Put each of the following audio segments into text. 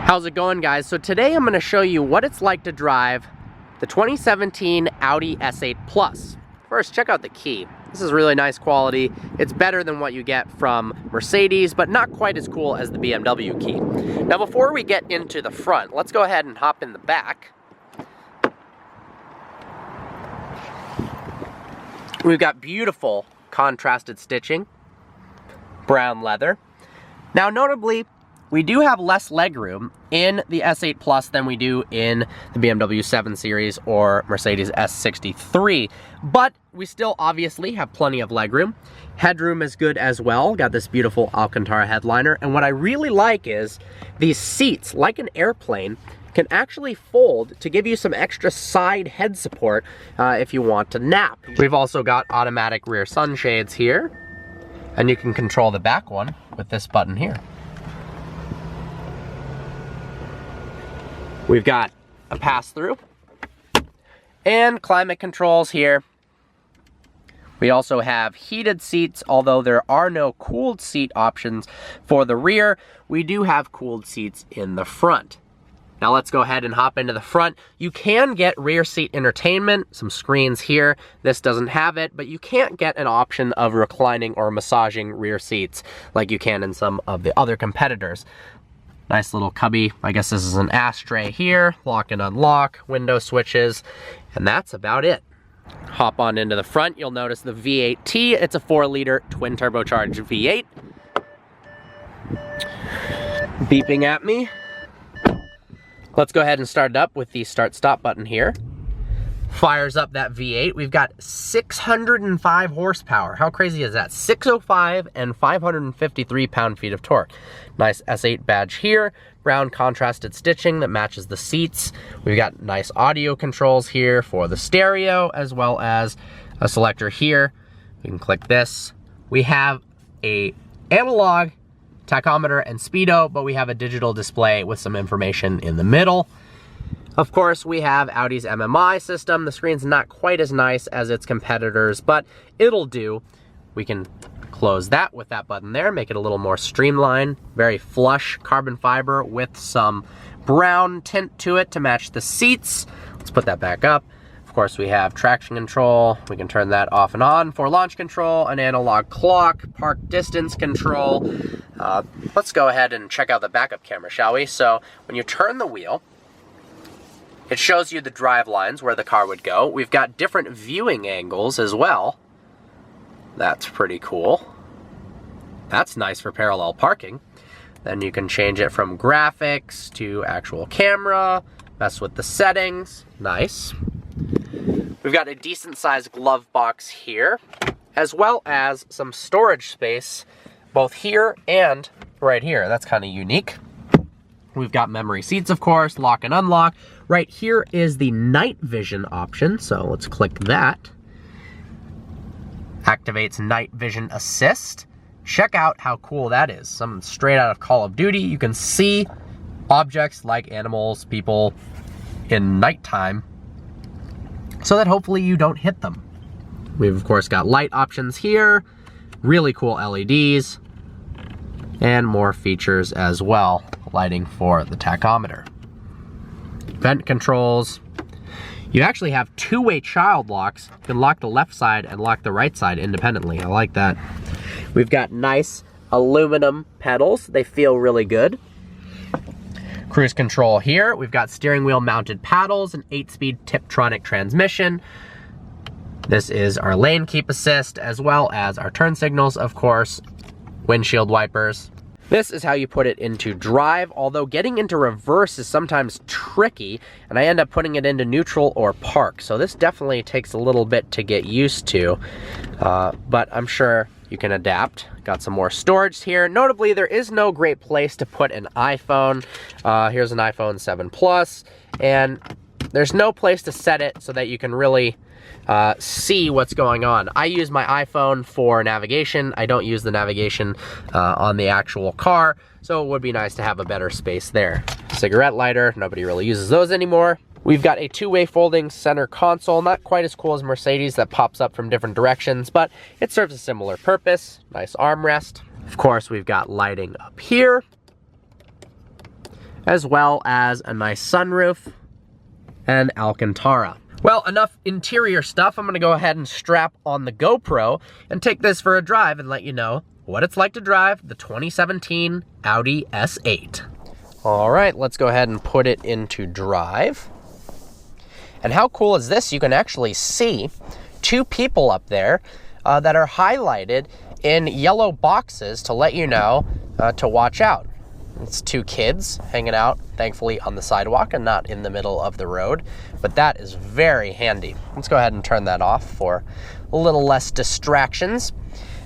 How's it going, guys? So today I'm going to show you what it's like to drive the 2017 Audi S8 Plus. First, check out the key. This is really nice quality. It's better than what you get from Mercedes, but not quite as cool as the BMW key. Now, before we get into the front, let's go ahead and hop in the back. We've got beautiful contrasted stitching, brown leather. Now, notably, we do have less legroom in the S8 Plus than we do in the BMW 7 Series or Mercedes S63, but we still obviously have plenty of legroom. Headroom is good as well. Got this beautiful Alcantara headliner, and what I really like is these seats, like an airplane, can actually fold to give you some extra side head support if you want to nap. We've also got automatic rear sunshades here, and you can control the back one with this button here. We've got a pass-through and climate controls here. We also have heated seats, although there are no cooled seat options for the rear. We do have cooled seats in the front. Now let's go ahead and hop into the front. You can get rear seat entertainment, some screens here. This doesn't have it, but you can't get an option of reclining or massaging rear seats like you can in some of the other competitors. Nice little cubby. I guess this is an ashtray here. Lock and unlock, window switches, and that's about it. Hop on into the front. You'll notice the V8T. It's a 4-liter twin turbocharged V8. Beeping at me. Let's go ahead and start it up with the start-stop button here. Fires up that V8. We've got 605 horsepower. How crazy is that? 605 and 553 pound-feet of torque. Nice S8 badge here. Brown contrasted stitching that matches the seats. We've got nice audio controls here for the stereo, as well as a selector here. We can click this. We have a analog tachometer and speedo, but we have a digital display with some information in the middle. Of course, we have Audi's MMI system. The screen's not quite as nice as its competitors, but it'll do. We can close that with that button there, make it a little more streamlined. Very flush carbon fiber with some brown tint to it to match the seats. Let's put that back up. Of course, we have traction control. We can turn that off and on for launch control, an analog clock, park distance control. Let's go ahead and check out the backup camera, shall we? So when you turn the wheel, it shows you the drive lines where the car would go. We've got different viewing angles as well. That's pretty cool. That's nice for parallel parking. Then you can change it from graphics to actual camera, mess with the settings. Nice. We've got a decent sized glove box here, as well as some storage space, both here and right here. That's kind of unique. We've got memory seats, of course, lock and unlock. Right here is the night vision option, so let's click that. Activates night vision assist. Check out how cool that is. Something straight out of Call of Duty. You can see objects like animals, people in nighttime, so that hopefully you don't hit them. We've, of course, got light options here. Really cool LEDs. And more features as well. Lighting for the tachometer. Vent controls. You actually have two-way child locks. You can lock the left side and lock the right side independently. I like that. We've got nice aluminum pedals. They feel really good. Cruise control here. We've got steering wheel mounted paddles, an 8-speed Tiptronic transmission. This is our lane keep assist, as well as our turn signals, of course, windshield wipers. This is how you put it into drive, although getting into reverse is sometimes tricky, and I end up putting it into neutral or park. So this definitely takes a little bit to get used to, but I'm sure you can adapt. Got some more storage here. Notably, there is no great place to put an iPhone. Here's an iPhone 7 Plus, and there's no place to set it so that you can really see what's going on. I use my iPhone for navigation. I don't use the navigation on the actual car, so it would be nice to have a better space there. Cigarette lighter, nobody really uses those anymore. We've got a two-way folding center console, not quite as cool as Mercedes that pops up from different directions, but it serves a similar purpose. Nice armrest. Of course, we've got lighting up here. as well as a nice sunroof and Alcantara. Well, enough interior stuff. I'm gonna go ahead and strap on the GoPro and take this for a drive and let you know what it's like to drive the 2017 Audi S8. All right, let's go ahead and put it into drive. And how cool is this? You can actually see two people up there that are highlighted in yellow boxes to let you know to watch out. It's two kids hanging out, thankfully, on the sidewalk and not in the middle of the road, but that is very handy. Let's go ahead and turn that off for a little less distractions.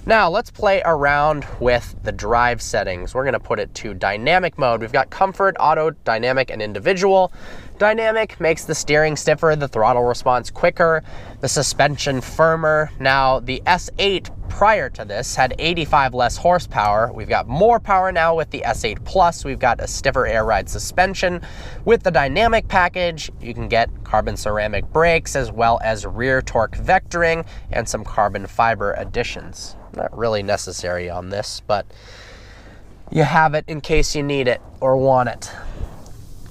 Now, let's play around with the drive settings. We're gonna put it to dynamic mode. We've got comfort, auto, dynamic, and individual. Dynamic makes the steering stiffer, the throttle response quicker, the suspension firmer. Now, the S8 prior to this had 85 less horsepower. We've got more power now with the S8 Plus. We've got a stiffer air ride suspension. With the dynamic package, you can get carbon ceramic brakes as well as rear torque vectoring and some carbon fiber additions. Not really necessary on this, but you have it in case you need it or want it.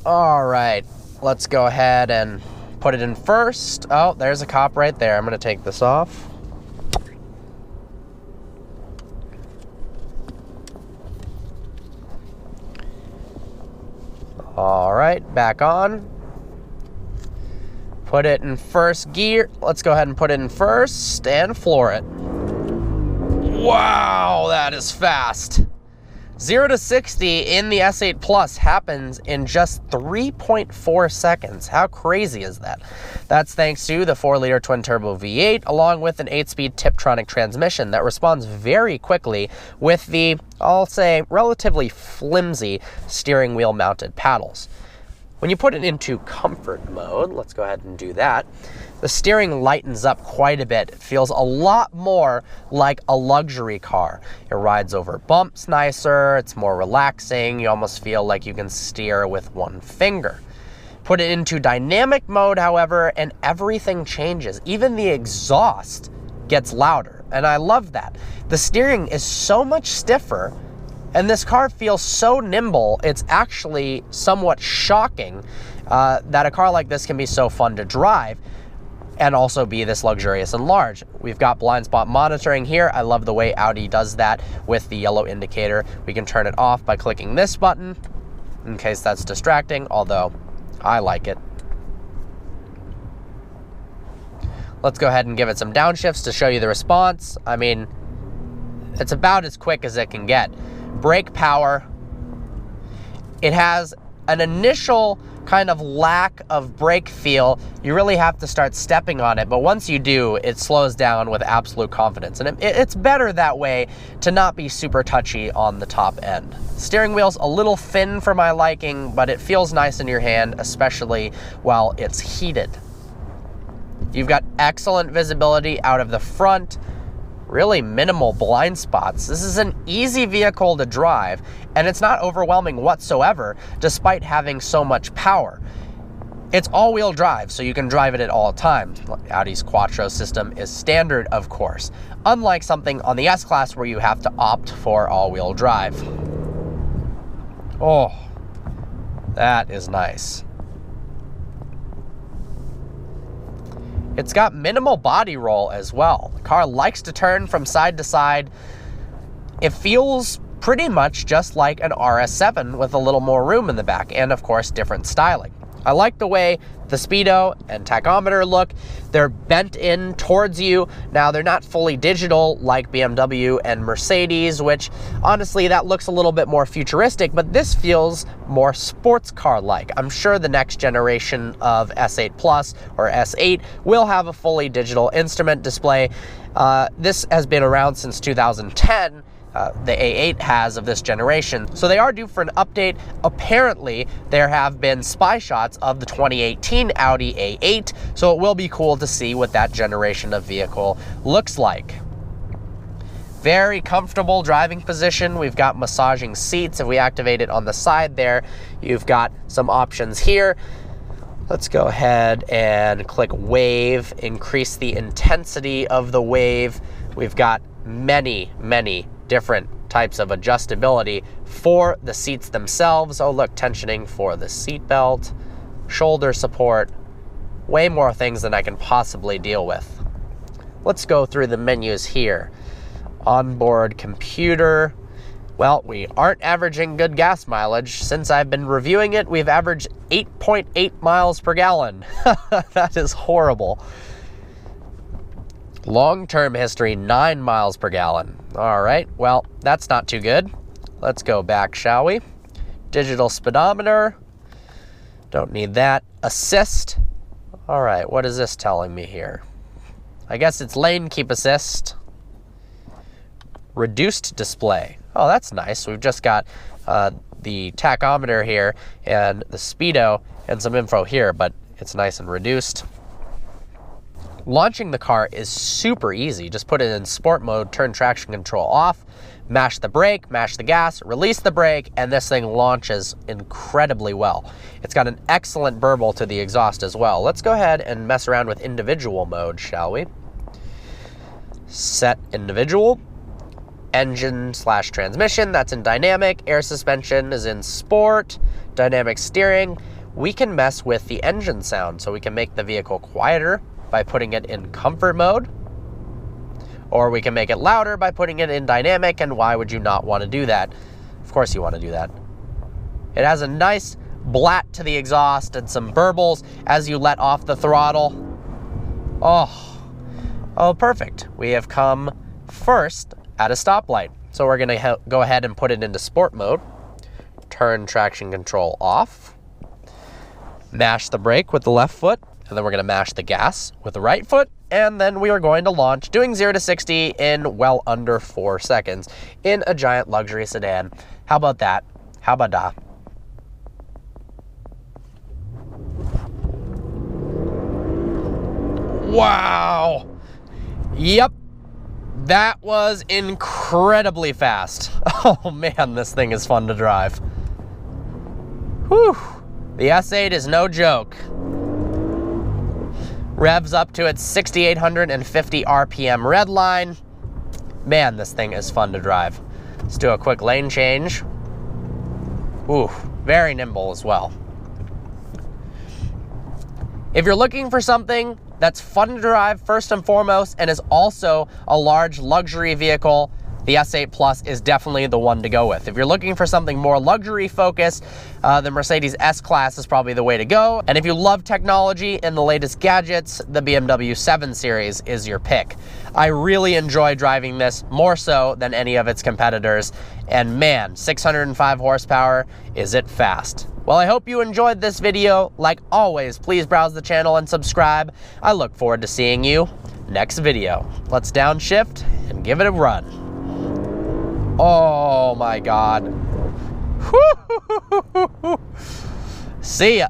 All right, let's go ahead and put it in first. Oh, there's a cop right there. I'm gonna take this off. All right, back on. Put it in first gear. Let's go ahead and put it in first and floor it. Wow, that is fast. 0 to 60 in the S8 Plus happens in just 3.4 seconds. How crazy is that? That's thanks to the 4-liter twin-turbo V8 along with an 8-speed Tiptronic transmission that responds very quickly with the, I'll say, relatively flimsy steering wheel mounted paddles. When you put it into comfort mode, let's go ahead and do that, the steering lightens up quite a bit. It feels a lot more like a luxury car. It rides over bumps nicer, it's more relaxing, you almost feel like you can steer with one finger. Put it into dynamic mode, however, and everything changes. Even the exhaust gets louder, and I love that. The steering is so much stiffer, and this car feels so nimble, it's actually somewhat shocking that a car like this can be so fun to drive and also be this luxurious and large. We've got blind spot monitoring here. I love the way Audi does that with the yellow indicator. We can turn it off by clicking this button in case that's distracting, although I like it. Let's go ahead and give it some downshifts to show you the response. I mean, it's about as quick as it can get. Brake power, it has an initial kind of lack of brake feel. You really have to start stepping on it, but once you do, it slows down with absolute confidence. And it's better that way to not be super touchy on the top end. Steering wheel's a little thin for my liking, but it feels nice in your hand, especially while it's heated. You've got excellent visibility out of the front, really minimal blind spots. This is an easy vehicle to drive, and it's not overwhelming whatsoever, despite having so much power. It's all-wheel drive, so you can drive it at all times. Audi's Quattro system is standard, of course, unlike something on the S-Class where you have to opt for all-wheel drive. Oh, that is nice. It's got minimal body roll as well. The car likes to turn from side to side. It feels pretty much just like an RS7 with a little more room in the back and, of course, different styling. I like the way the speedo and tachometer look. They're bent in towards you. Now, they're not fully digital like BMW and Mercedes, which honestly, that looks a little bit more futuristic, but this feels more sports car-like. I'm sure the next generation of S8 Plus or S8 will have a fully digital instrument display. This has been around since 2010. The A8 has of this generation. So they are due for an update. Apparently, there have been spy shots of the 2018 Audi A8, so it will be cool to see what that generation of vehicle looks like. Very comfortable driving position. We've got massaging seats. If we activate it on the side there, you've got some options here. Let's go ahead and click wave, increase the intensity of the wave. We've got many different types of adjustability for the seats themselves. Oh look, tensioning for the seat belt, shoulder support, way more things than I can possibly deal with. Let's go through the menus here. Onboard computer. Well, we aren't averaging good gas mileage. Since I've been reviewing it, we've averaged 8.8 miles per gallon. That is horrible. Long-term history, 9 miles per gallon. All right, well, that's not too good. Let's go back, shall we? Digital speedometer. Don't need that. Assist. All right, what is this telling me here? I guess it's lane keep assist. Reduced display. Oh, that's nice. We've just got the tachometer here and the speedo and some info here, but it's nice and reduced. Launching the car is super easy. Just put it in sport mode, turn traction control off, mash the brake, mash the gas, release the brake, and this thing launches incredibly well. It's got an excellent burble to the exhaust as well. Let's go ahead and mess around with individual mode, shall we? Set individual. Engine/transmission, that's in dynamic. Air suspension is in sport. Dynamic steering. We can mess with the engine sound, so we can make the vehicle quieter by putting it in comfort mode, or we can make it louder by putting it in dynamic. And why would you not want to do that? Of course you want to do that. It has a nice blat to the exhaust and some burbles as you let off the throttle. Oh, perfect. We have come first at a stoplight. So we're going to go ahead and put it into sport mode. Turn traction control off. Mash the brake with the left foot. And then we're going to mash the gas with the right foot. And then we are going to launch, doing 0 to 60 in well under 4 seconds in a giant luxury sedan. How about that? How about that? Wow. Yep. That was incredibly fast. Oh man, this thing is fun to drive. Whew. The S8 is no joke. Revs up to its 6,850 RPM red line. Man, this thing is fun to drive. Let's do a quick lane change. Ooh, very nimble as well. If you're looking for something that's fun to drive first and foremost and is also a large luxury vehicle, the S8 Plus is definitely the one to go with. If you're looking for something more luxury focused, the Mercedes S-Class is probably the way to go. And if you love technology and the latest gadgets, the BMW 7 Series is your pick. I really enjoy driving this, more so than any of its competitors. And man, 605 horsepower, is it fast. Well, I hope you enjoyed this video. Like always, please browse the channel and subscribe. I look forward to seeing you next video. Let's downshift and give it a run. Oh my God. See ya.